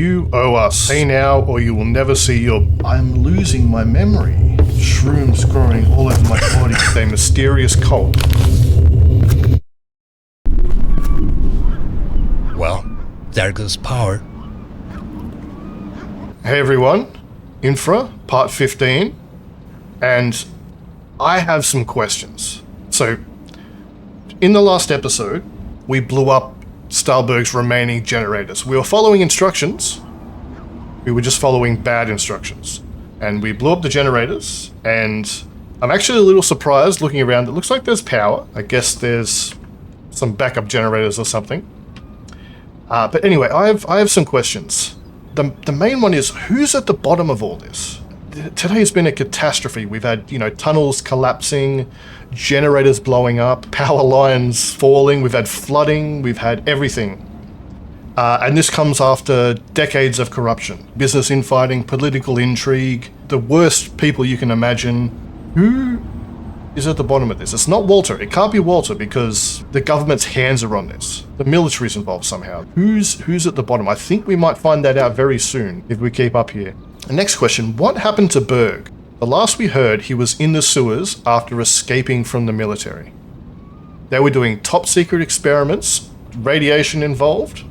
You owe us. Pay now or you will never see your... I'm losing my memory. Shrooms growing all over my body. A mysterious cult. Well, there goes power. Hey everyone, INFRA, part 15, and I have some questions. So, in the last episode, we blew up Stahlberg's remaining generators. We were following instructions. We were just following bad instructions. And we blew up the generators, and I'm actually a little surprised looking around. It looks like there's power. I guess there's some backup generators or something. But anyway, I have some questions. The main one is, who's at the bottom of all this? Today's been a catastrophe. We've had, tunnels collapsing, generators blowing up, power lines falling, we've had flooding, we've had everything. And this comes after decades of corruption, business infighting, political intrigue, the worst people you can imagine. Who is at the bottom of this? It's not Walter. It can't be Walter because the government's hands are on this. The military's involved somehow. Who's at the bottom? I think we might find that out very soon if we keep up here. The next question, what happened to Berg? The last we heard, he was in the sewers after escaping from the military. They were doing top secret experiments, radiation involved.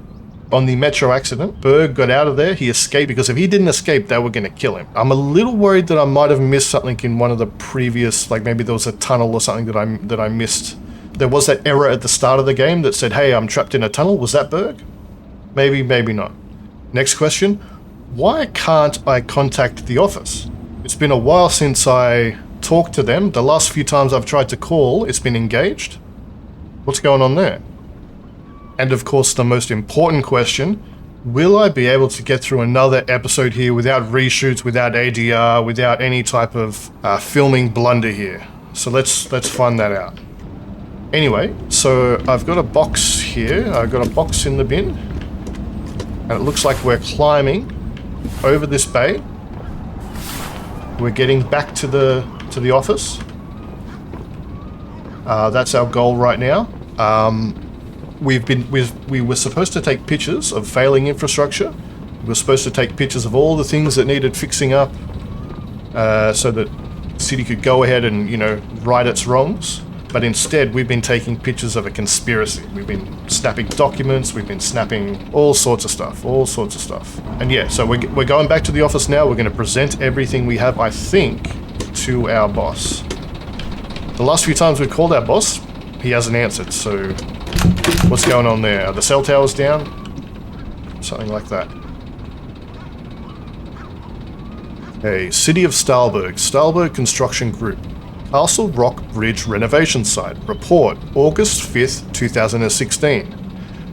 On the metro accident, Berg got out of there, he escaped, because if he didn't escape, they were going to kill him. I'm a little worried that I might have missed something in one of the previous, like maybe there was a tunnel or something that I missed. There was that error at the start of the game that said, hey, I'm trapped in a tunnel. Was that Berg? Maybe, maybe not. Next question, why can't I contact the office? It's been a while since I talked to them. The last few times I've tried to call, it's been engaged. What's going on there? And of course, the most important question, will I be able to get through another episode here without reshoots, without ADR, without any type of filming blunder here? So let's find that out. Anyway, so I've got a box here. I've got a box in the bin. And it looks like we're climbing over this bay. We're getting back to the office. That's our goal right now. We were supposed to take pictures of failing infrastructure. We were supposed to take pictures of all the things that needed fixing up, so that the city could go ahead and, right its wrongs. But instead, we've been taking pictures of a conspiracy. We've been snapping documents. We've been snapping all sorts of stuff. And yeah, so we're going back to the office now. We're going to present everything we have, I think, to our boss. The last few times we've called our boss, he hasn't answered, so... What's going on there? Are the cell towers down? Something like that. Okay, City of Stahlberg. Stahlberg Construction Group. Castle Rock Bridge renovation site. Report, August 5th, 2016.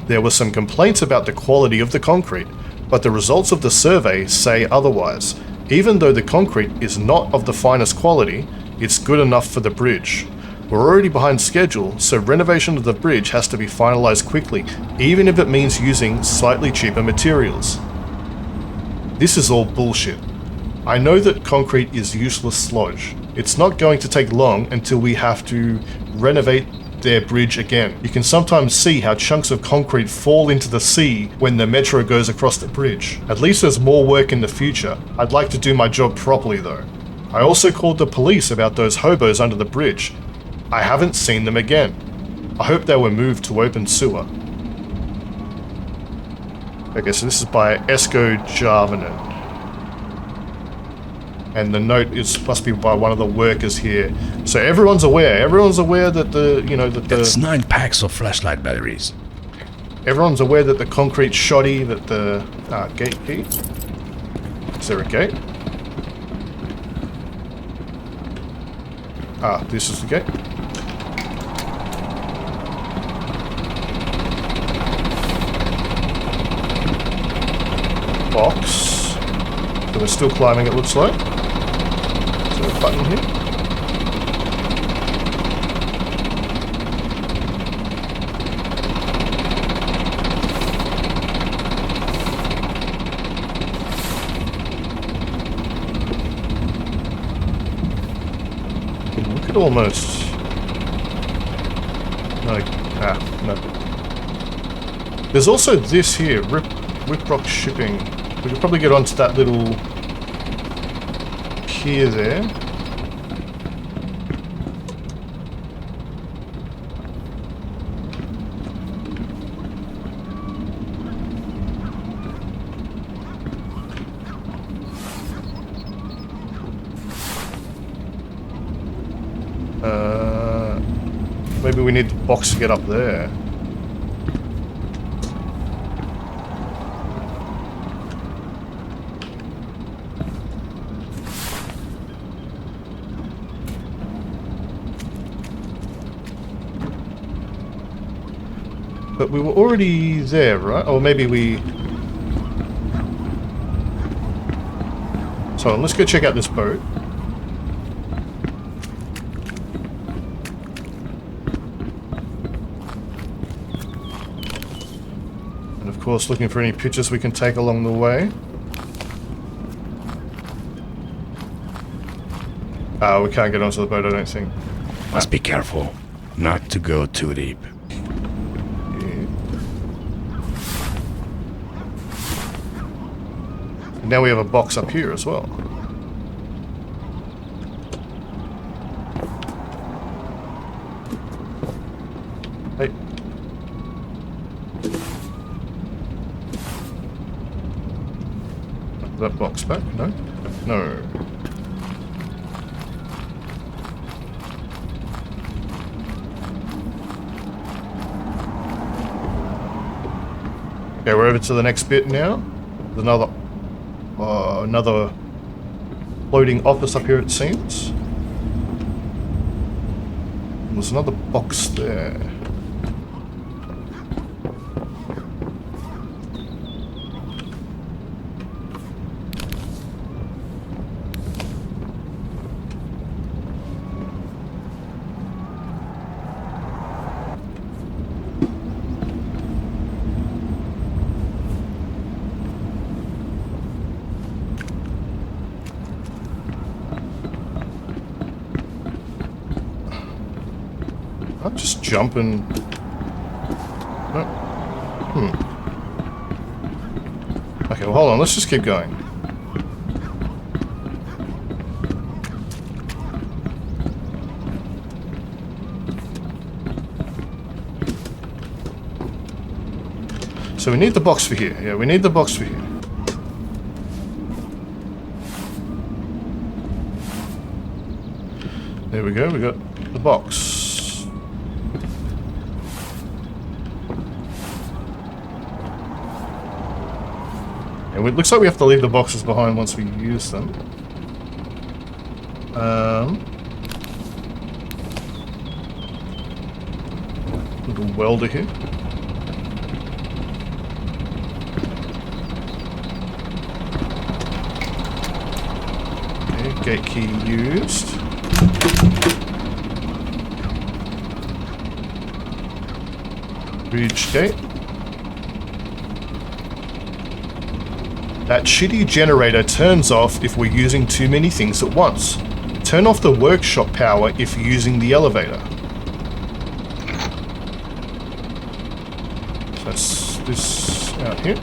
There were some complaints about the quality of the concrete, but the results of the survey say otherwise. Even though the concrete is not of the finest quality, it's good enough for the bridge. We're already behind schedule, so renovation of the bridge has to be finalized quickly, even if it means using slightly cheaper materials. This is all bullshit. I know that concrete is useless sludge. It's not going to take long until we have to renovate their bridge again. You can sometimes see how chunks of concrete fall into the sea when the metro goes across the bridge. At least there's more work in the future. I'd like to do my job properly though. I also called the police about those hobos under the bridge. I haven't seen them again. I hope they were moved to open sewer. Okay, so this is by Esko Jarvinen. And the note must be by one of the workers here. So everyone's aware. Everyone's aware that That's 9 packs of flashlight batteries. Everyone's aware that the concrete's shoddy, that the... gate key? Is there a gate? This is the gate. Box. So we're still climbing, it looks like. Is there a button here? Look at almost... No. There's also this here, Whiprock Shipping. We could probably get onto that little pier there. Maybe we need the box to get up there. But we were already there, right? Or maybe we... So let's go check out this boat. And of course, looking for any pictures we can take along the way. We can't get onto the boat, I don't think. Must be careful not to go too deep. Now we have a box up here as well. Hey. That box back? No? No. Okay, we're over to the next bit now. There's another floating office up here, it seems. There's another box there. I'll just jump and... Okay, well hold on, let's just keep going. So we need the box for here. Yeah, we need the box for here. There we go, we got the box. And it looks like we have to leave the boxes behind once we use them. Little welder here. Okay, gate key used. Bridge gate. That shitty generator turns off if we're using too many things at once. Turn off the workshop power if using the elevator. So that's this out here.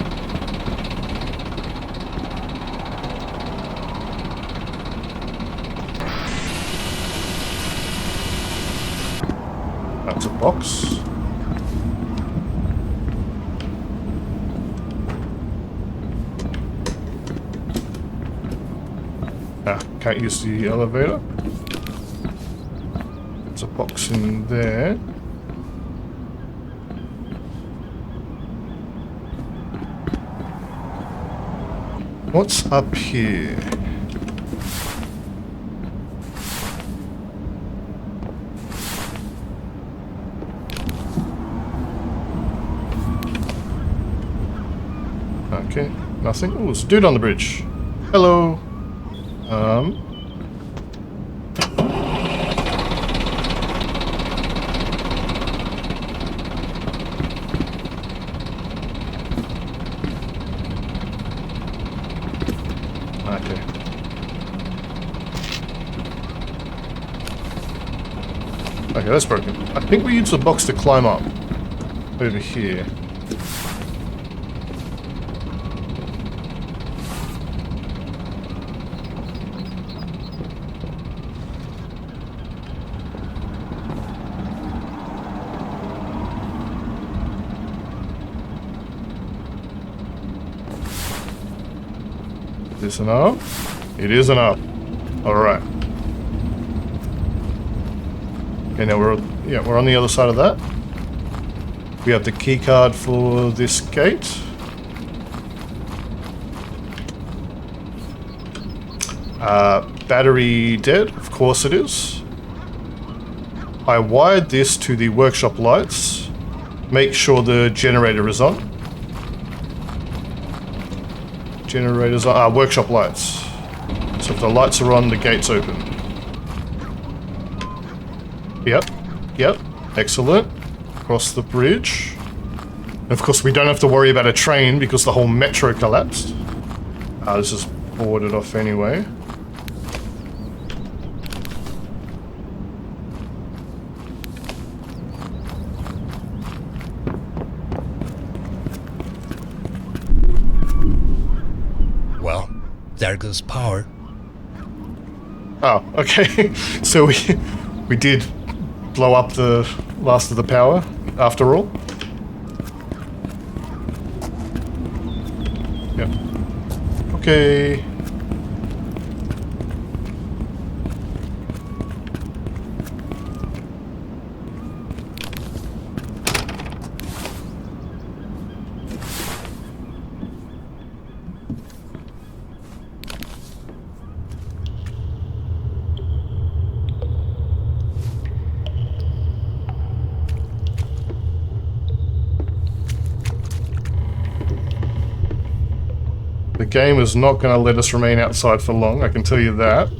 That's a box. Can't use the elevator. There's a box in there. What's up here? Okay, nothing. Oh, there's a dude on the bridge. Hello. Okay, that's broken. I think we use the box to climb up over here. this enough? It is enough. Alright. Okay, now we're on the other side of that. We have the key card for this gate. Battery dead, of course it is. I wired this to the workshop lights. Make sure the generator is on. Generators on, workshop lights. So if the lights are on, the gate's open. Yep, excellent. Across the bridge. And of course we don't have to worry about a train because the whole metro collapsed. This is boarded off anyway. Well, there goes power. Oh, okay. So we did blow up the last of the power after all. Yep. Okay. The game is not going to let us remain outside for long, I can tell you that.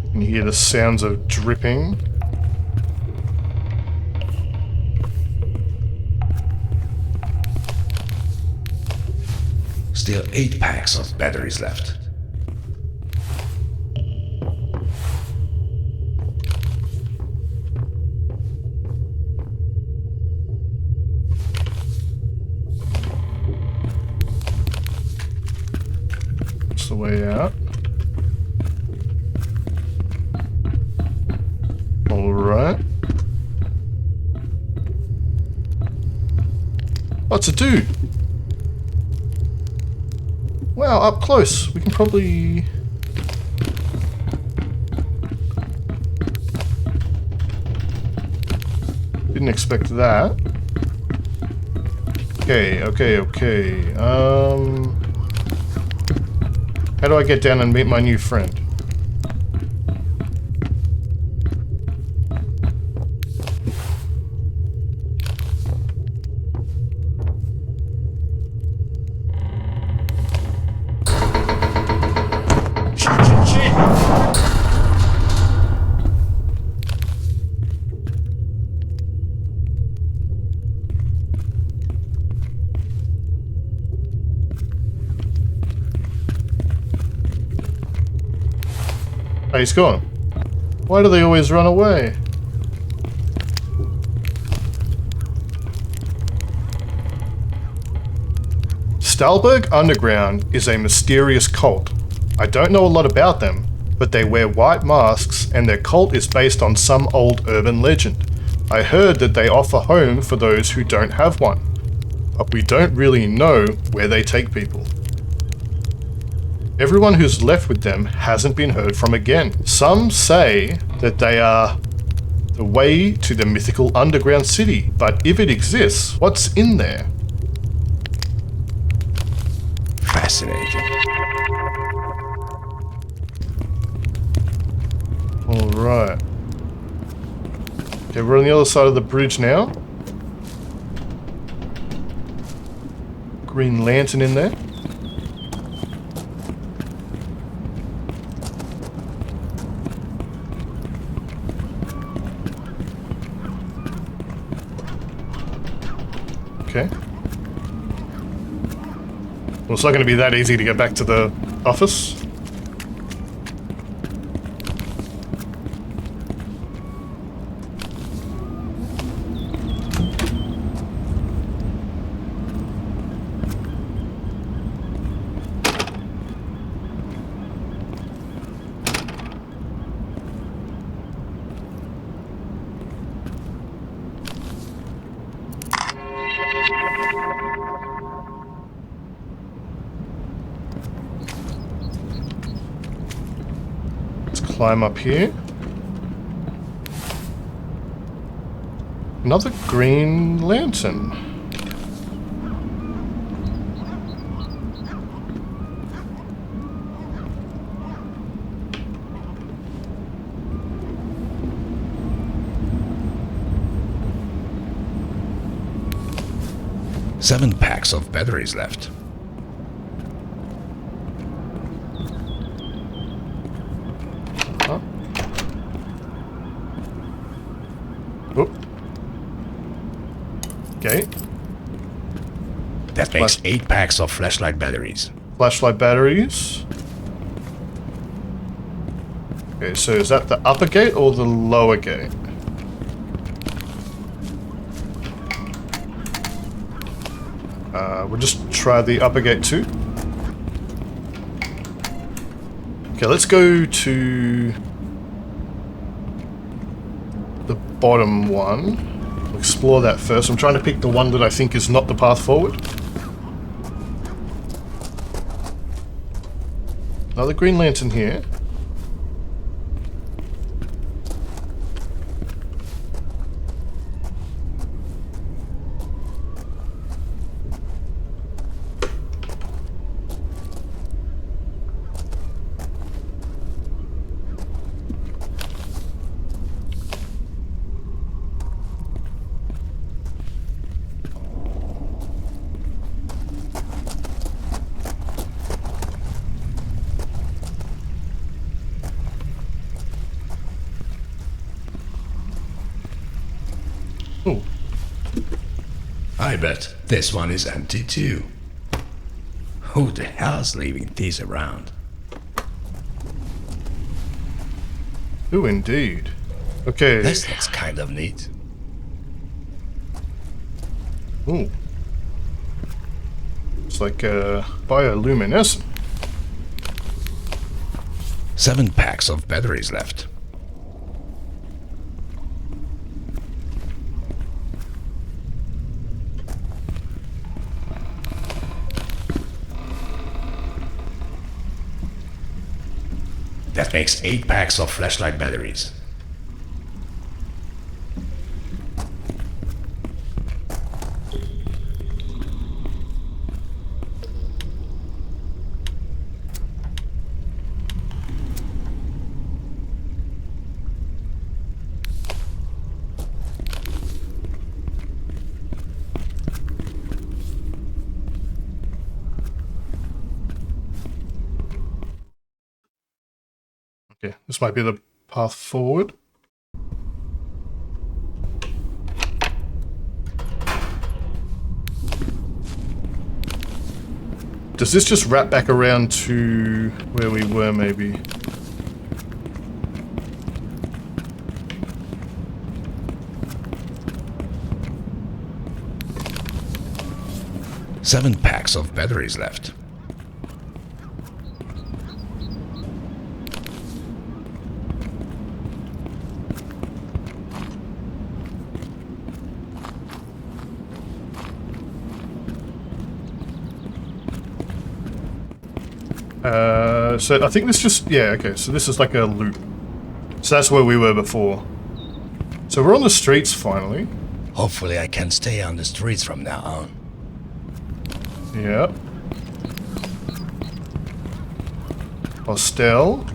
You can hear the sounds of dripping. Still 8 packs of batteries left. That's the way out. Alright. What's it do? Wow, up close. We can probably... Didn't expect that. Okay. How do I get down and meet my new friend? Oh, he's gone. Why do they always run away? Stalberg Underground is a mysterious cult. I don't know a lot about them, but they wear white masks and their cult is based on some old urban legend. I heard that they offer home for those who don't have one, but we don't really know where they take people. Everyone who's left with them hasn't been heard from again. Some say that they are the way to the mythical underground city, but if it exists, what's in there? Fascinating. Alright. Okay, we're on the other side of the bridge now. Green lantern in there. Okay. Well, it's not going to be that easy to get back to the office. Let's climb up here. Another green lantern. Seven packs of batteries left. Huh? Oop. Okay. That makes 8 packs of flashlight batteries. Flashlight batteries. Okay, so is that the upper gate or the lower gate? We'll just try the upper gate too. Okay, let's go to the bottom one. We'll explore that first. I'm trying to pick the one that I think is not the path forward. Another green lantern here. Oh, I bet this one is empty too. Who the hell's leaving these around? ooh, indeed. Okay. This looks kind of neat. Ooh. It's like bioluminescent. 7 packs of batteries left. That makes 8 packs of flashlight batteries. Okay, this might be the path forward. Does this just wrap back around to where we were, maybe? Seven packs of batteries left. So I think this just, yeah, okay, so this is like a loop. So that's where we were before. So we're on the streets finally. Hopefully I can stay on the streets from now on. Yep. Hostel.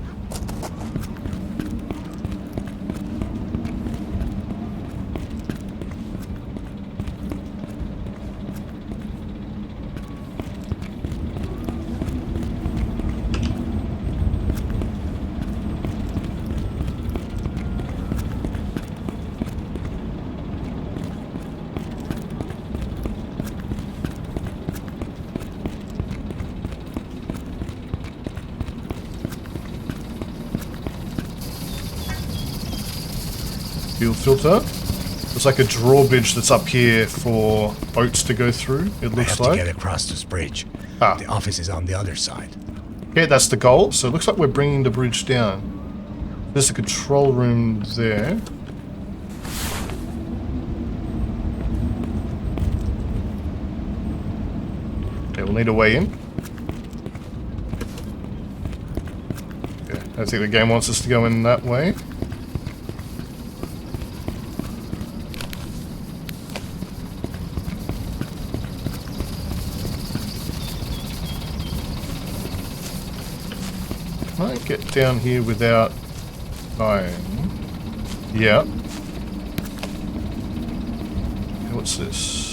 Fuel filter. There's like a drawbridge that's up here for boats to go through, it I looks have like. to get across this bridge. Ah. The office is on the other side. Okay, that's the goal. So it looks like we're bringing the bridge down. There's a control room there. Okay, we'll need a way in. Okay, I think the game wants us to go in that way. Can I get down here without dying? Yeah. Okay, what's this?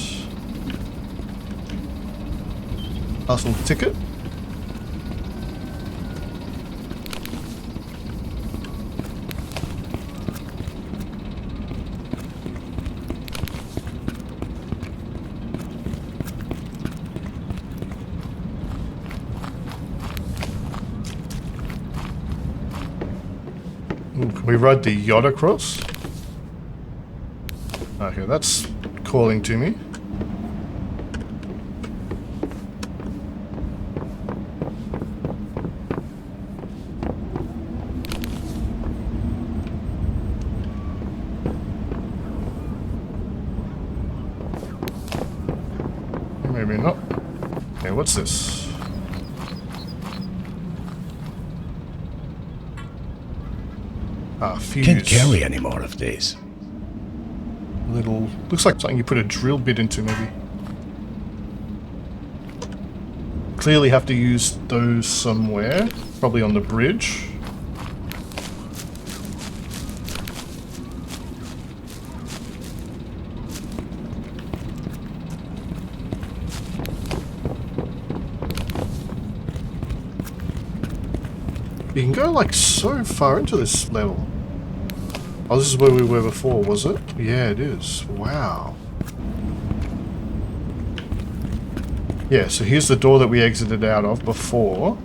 Parcel ticket? Ooh, can we ride the yacht across? Okay, that's calling to me. Maybe not. Okay, what's this? Ah, fuse. Can't carry any more of these. Little... looks like something you put a drill bit into, maybe. Clearly have to use those somewhere. Probably on the bridge. You can go like so far into this level. Oh, this is where we were before, was it? Yeah, it is. Wow. Yeah, so here's the door that we exited out of before.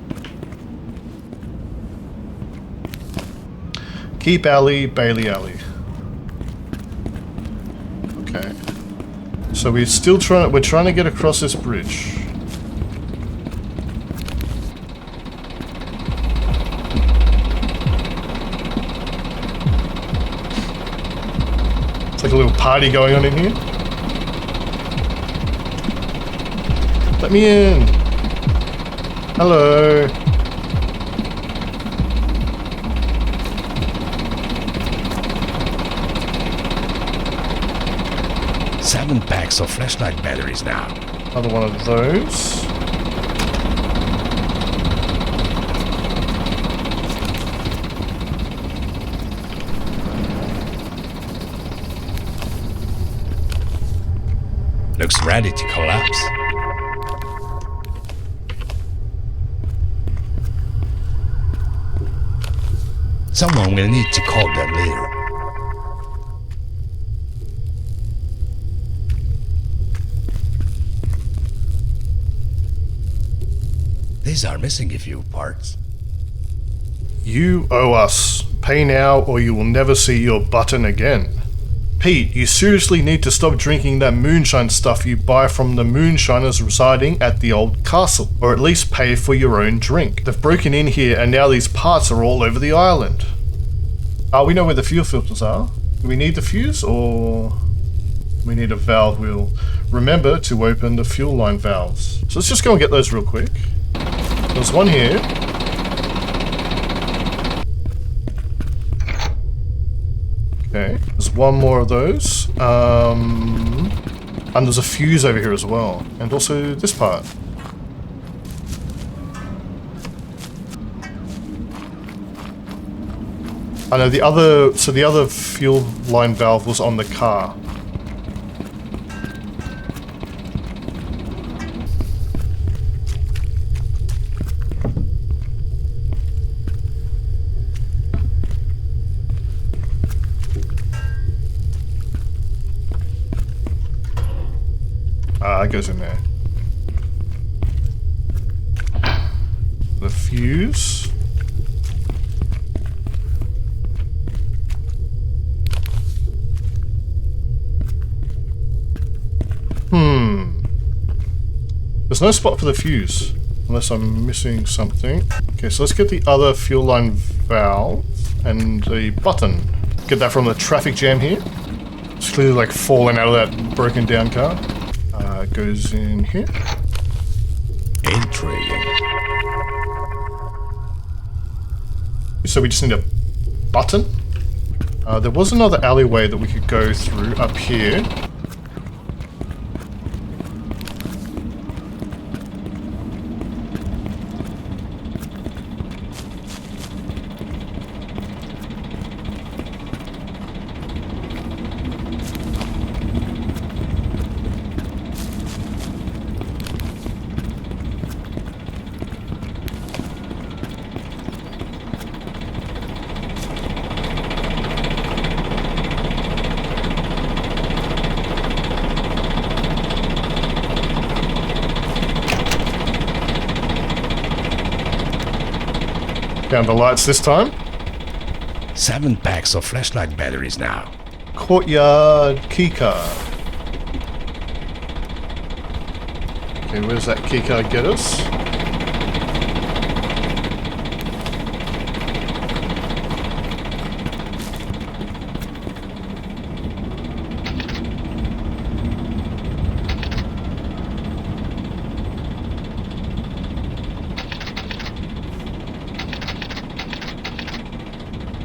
Keep Alley, Bailey Alley. Okay. So we're still we're trying to get across this bridge. Like a little party going on in here. Let me in. Hello. Seven packs of flashlight batteries now. Another one of those. Looks ready to collapse. Someone will need to call that leader. These are missing a few parts. You owe us. Pay now or you will never see your button again. Pete, you seriously need to stop drinking that moonshine stuff you buy from the moonshiners residing at the old castle, or at least pay for your own drink. They've broken in here and now these parts are all over the island. We know where the fuel filters are. Do we need the fuse or we need a valve wheel? Remember to open the fuel line valves. So let's just go and get those real quick. There's one here. Okay, there's one more of those. And there's a fuse over here as well. And also this part. I know the other fuel line valve was on the car. It goes in there. The fuse. There's no spot for the fuse, unless I'm missing something. Okay, so let's get the other fuel line valve and a button. Get that from the traffic jam here. It's clearly like falling out of that broken down car. Goes in here. Intriguing. So we just need a button. There was another alleyway that we could go through up here. Down the lights this time. 7 packs of flashlight batteries now. Courtyard keycard. Okay, where does that keycard get us?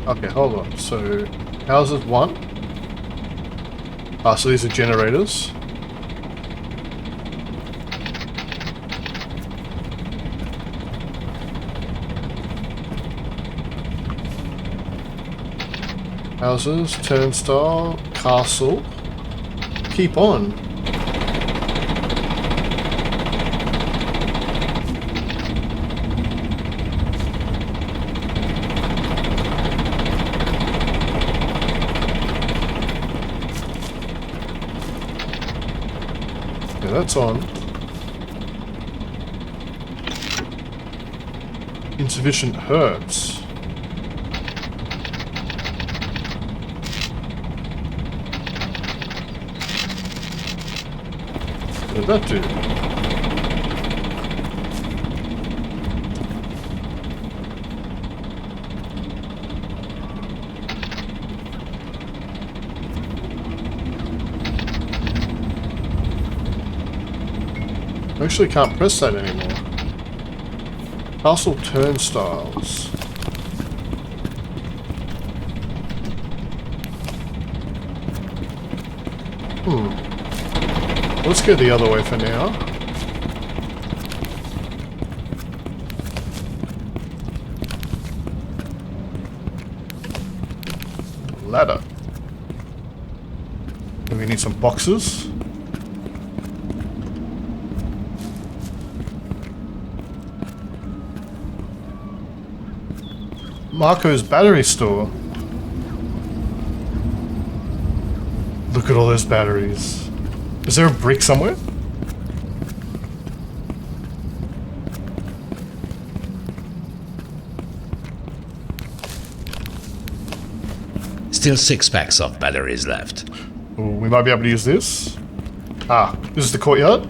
Okay, hold on. So, houses 1. Ah, so these are generators. Houses, turnstile, castle. Keep on. Okay, that's on. Insufficient herbs. What did that do? I actually can't press that anymore. Castle turnstiles. Let's go the other way for now. Ladder. And we need some boxes. Marco's battery store. Look at all those batteries. Is there a brick somewhere? Still 6 packs of batteries left. Ooh, we might be able to use this. Ah, this is the courtyard.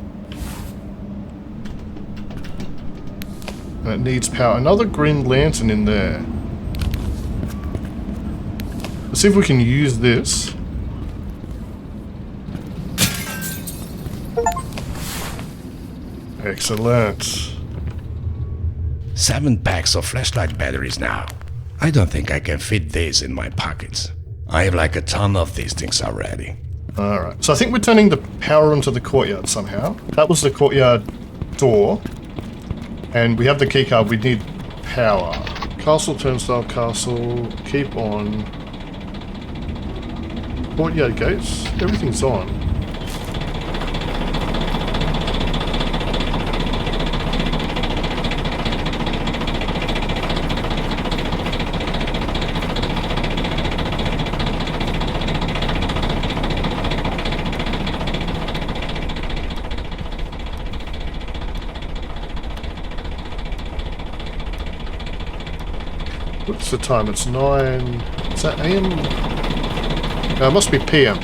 And it needs power. Another green lantern in there. Let's see if we can use this. Excellent. 7 packs of flashlight batteries now. I don't think I can fit these in my pockets. I have like a ton of these things already. Alright, so I think we're turning the power onto the courtyard somehow. That was the courtyard door. And we have the keycard, we need power. Castle, turnstile, castle, keep on. Courtyard gates, everything's on. What's the time? It's 9... Is that AM? No, it must be PM.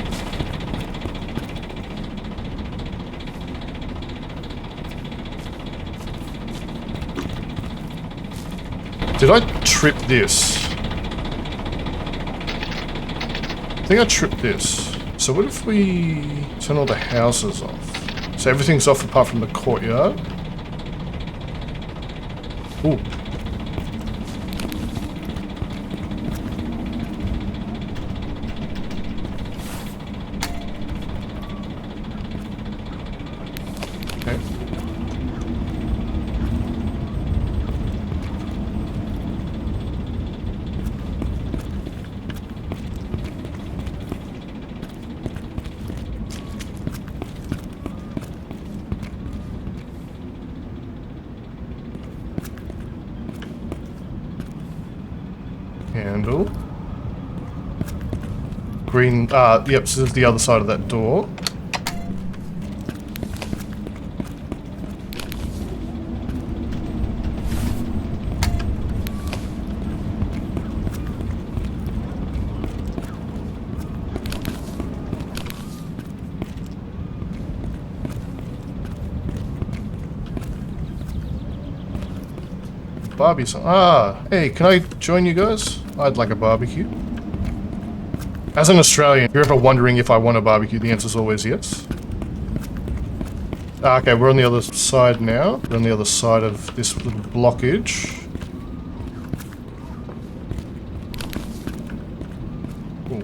Did I trip this? I think I tripped this. So what if we turn all the houses off? So everything's off apart from the courtyard? Ooh. Okay. Handle. Green, yep, so this is the other side of that door. Barbie song. Hey, can I join you guys? I'd like a barbecue. As an Australian, if you're ever wondering if I want a barbecue, the answer is always yes. Okay, we're on the other side now. We're on the other side of this little blockage. Ooh.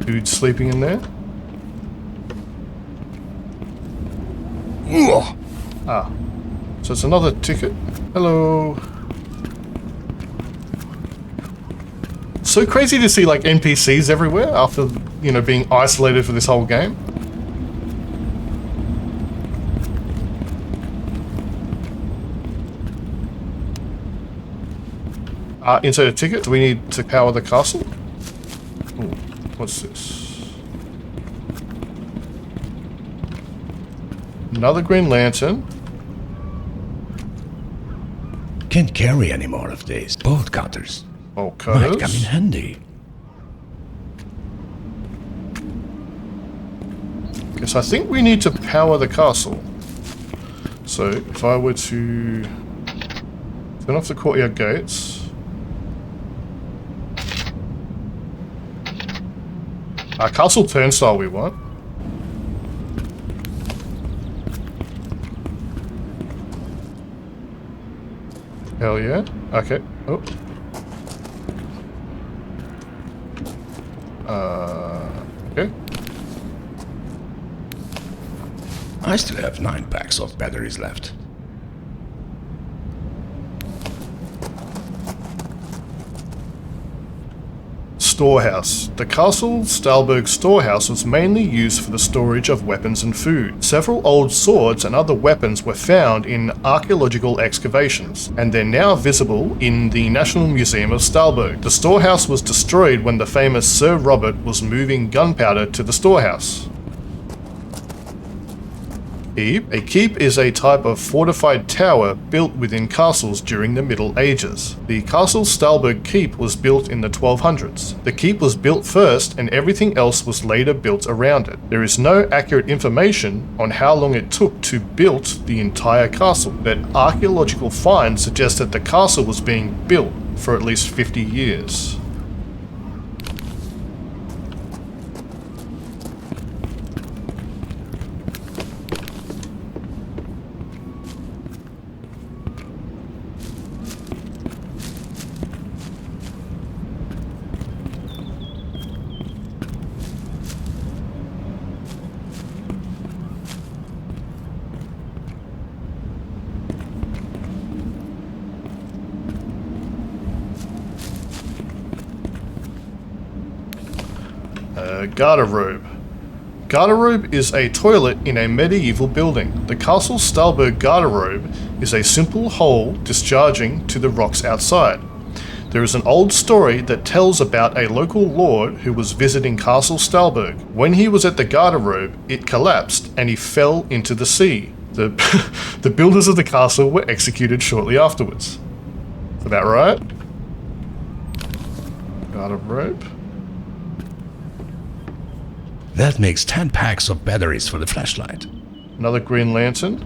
Dude sleeping in there. Ah, so it's another ticket. Hello. So crazy to see like NPCs everywhere after, you know, being isolated for this whole game. Insert a ticket. Do we need to power the castle? Ooh, what's this? Another green lantern. Can't carry any more of these. Bolt cutters. Bolt cutters. Might come in handy. Yes, I think we need to power the castle. So if I were to turn off the courtyard gates. Castle turnstile we want. Hell yeah. Okay. Oh. Okay. I still have 9 packs of batteries left. Storehouse. The Castle Stalberg storehouse was mainly used for the storage of weapons and food. Several old swords and other weapons were found in archaeological excavations, and they're now visible in the National Museum of Stalberg. The storehouse was destroyed when the famous Sir Robert was moving gunpowder to the storehouse. Keep. A keep is a type of fortified tower built within castles during the Middle Ages. The Castle Stalberg Keep was built in the 1200s. The keep was built first and everything else was later built around it. There is no accurate information on how long it took to build the entire castle, but archaeological finds suggest that the castle was being built for at least 50 years. Garderobe. Garderobe is a toilet in a medieval building. The Castle Stalberg garderobe is a simple hole discharging to the rocks outside. There is an old story that tells about a local lord who was visiting Castle Stalberg. When he was at the garderobe, it collapsed and he fell into the sea. The builders of the castle were executed shortly afterwards. Is that right? Garderobe. That makes 10 packs of batteries for the flashlight. Another green lantern.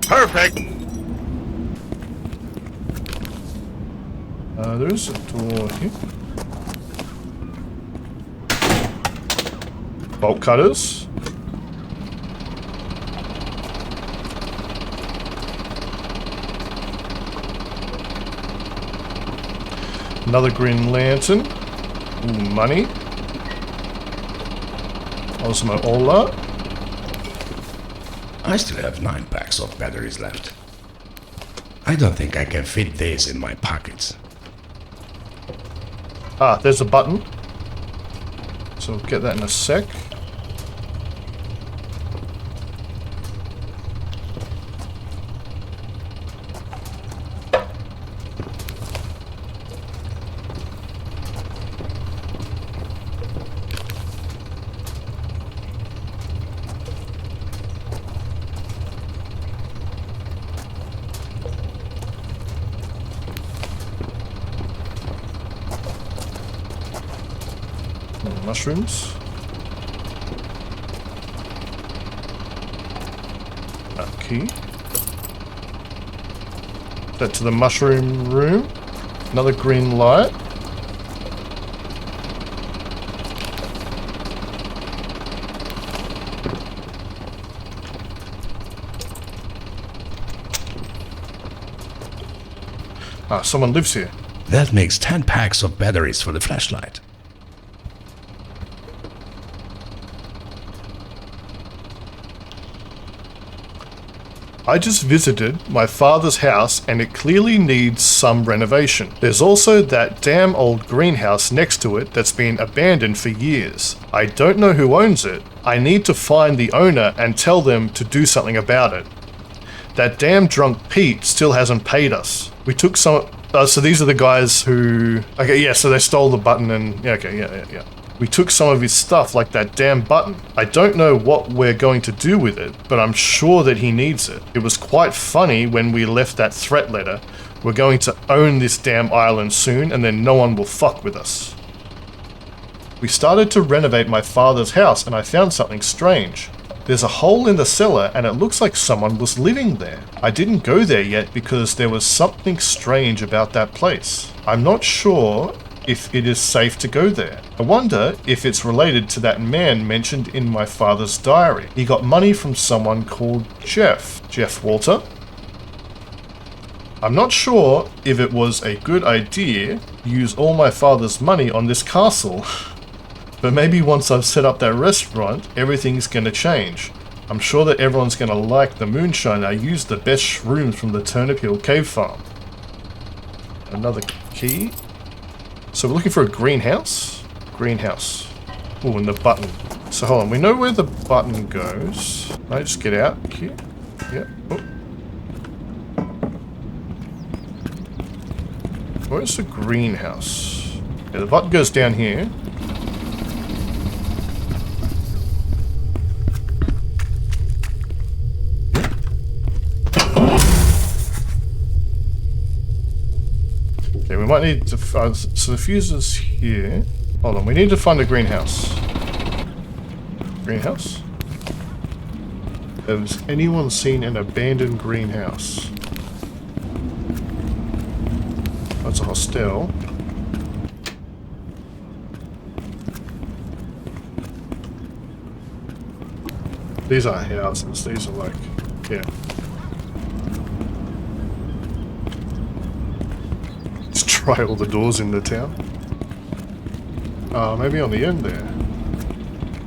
Perfect. There is a door here. Bolt cutters. Another green lantern. Ooh, money. Osmo Ola. I still have 9 packs of batteries left. I don't think I can fit these in my pockets. Ah, there's a button. So we'll get that in a sec. Mushrooms. Key. That to the mushroom room. Another green light. Ah, someone lives here. That makes 10 packs of batteries for the flashlight. I just visited my father's house and it clearly needs some renovation. There's also that damn old greenhouse next to it that's been abandoned for years. I don't know who owns it. I need to find the owner and tell them to do something about it. That damn drunk Pete still hasn't paid us. We took some... so these are the guys who... Okay, yeah, so they stole the button and... Yeah, okay, yeah. We took some of his stuff, like that damn button. I don't know what we're going to do with it, but I'm sure that he needs it. It was quite funny when we left that threat letter. We're going to own this damn island soon, and then no one will fuck with us. We started to renovate my father's house, and I found something strange. There's a hole in the cellar, and it looks like someone was living there. I didn't go there yet because there was something strange about that place. I'm not sure if it is safe to go there. I wonder if it's related to that man mentioned in my father's diary. He got money from someone called Jeff Walter. I'm not sure if it was a good idea to use all my father's money on this castle, but maybe once I've set up that restaurant, everything's gonna change. I'm sure that everyone's gonna like the moonshine I used the best shrooms from the Turnip Hill Cave Farm. Another key. So we're looking for a greenhouse? Greenhouse. Oh, and the button. So hold on, we know where the button goes. Can I just get out here? Yeah. Oh. Where's the greenhouse? Yeah, the button goes down here. Okay, we might need to... so the fuse is here. Hold on, we need to find a greenhouse. Greenhouse? Has anyone seen an abandoned greenhouse? That's a hostel. These aren't houses, these are like... yeah. Let's try all the doors in the town. Maybe on the end there.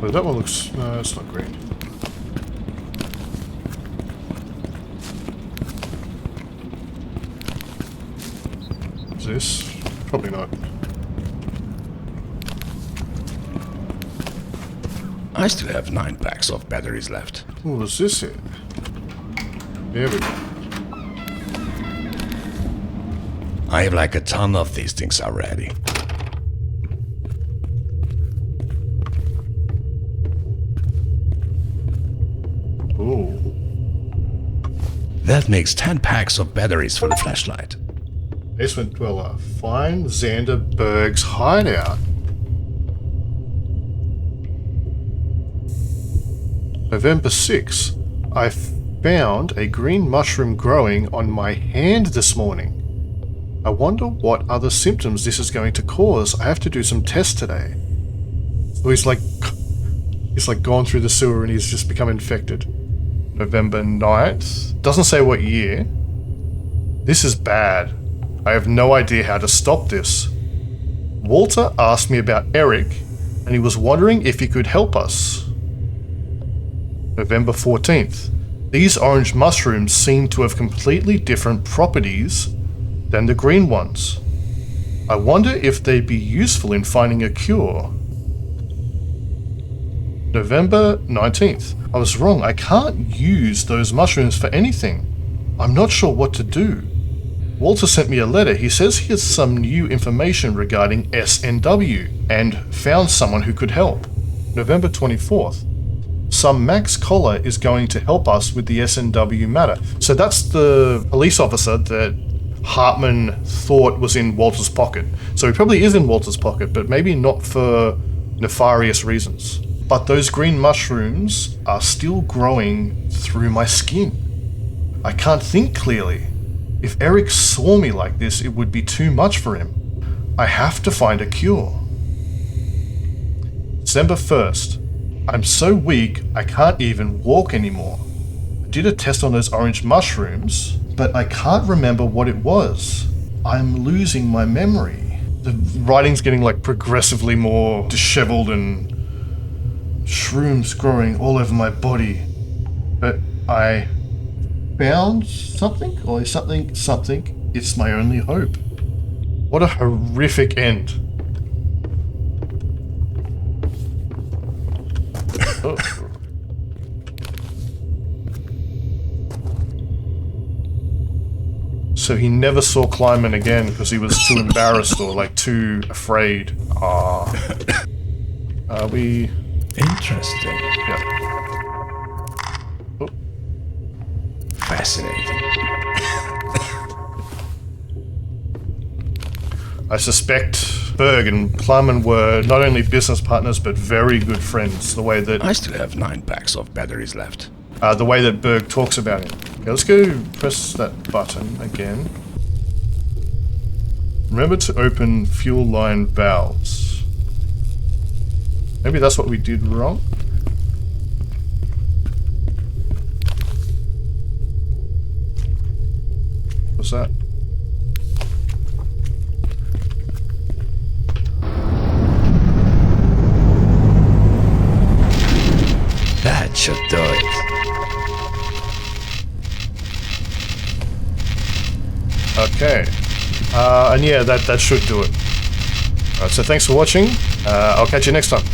But that one looks... no, it's not green. Is this? Probably not. I still have 9 packs of batteries left. Oh, is this it? There we go. I have like a ton of these things already. Oh. That makes 10 packs of batteries for the flashlight. Basement dweller. Find Xeander Berg's hideout. November 6. I found a green mushroom growing on my hand this morning. I wonder what other symptoms this is going to cause. I have to do some tests today. So he's like gone through the sewer and he's just become infected. November 9th. Doesn't say what year. This is bad. I have no idea how to stop this. Walter asked me about Eric and he was wondering if he could help us. November 14th. These orange mushrooms seem to have completely different properties than the green ones. I wonder if they'd be useful in finding a cure. November 19th. I was wrong. I can't use those mushrooms for anything. I'm not sure what to do. Walter sent me a letter. He says he has some new information regarding SNW and found someone who could help. November 24th. Some Max Collar is going to help us with the SNW matter. So that's the police officer that Hartman thought was in Walter's pocket. So he probably is in Walter's pocket, but maybe not for nefarious reasons. But those green mushrooms are still growing through my skin. I can't think clearly. If Eric saw me like this, it would be too much for him. I have to find a cure. December 1st. I'm so weak, I can't even walk anymore. I did a test on those orange mushrooms, but I can't remember what it was. I'm losing my memory. The writing's getting like progressively more disheveled and shrooms growing all over my body. But I found something, or something, it's my only hope. What a horrific end. Oh. So he never saw Kleiman again because he was too embarrassed or like too afraid. Are we... Interesting. Yeah. Oh. Fascinating. I suspect Berg and Kleiman were not only business partners but very good friends. The way that I still have 9 packs of batteries left. the way that Berg talks about him. Okay, let's go press that button again. Remember to open fuel line valves. Maybe that's what we did wrong. What's that? That should do it. Okay. And yeah, that should do it. Alright, so thanks for watching. I'll catch you next time.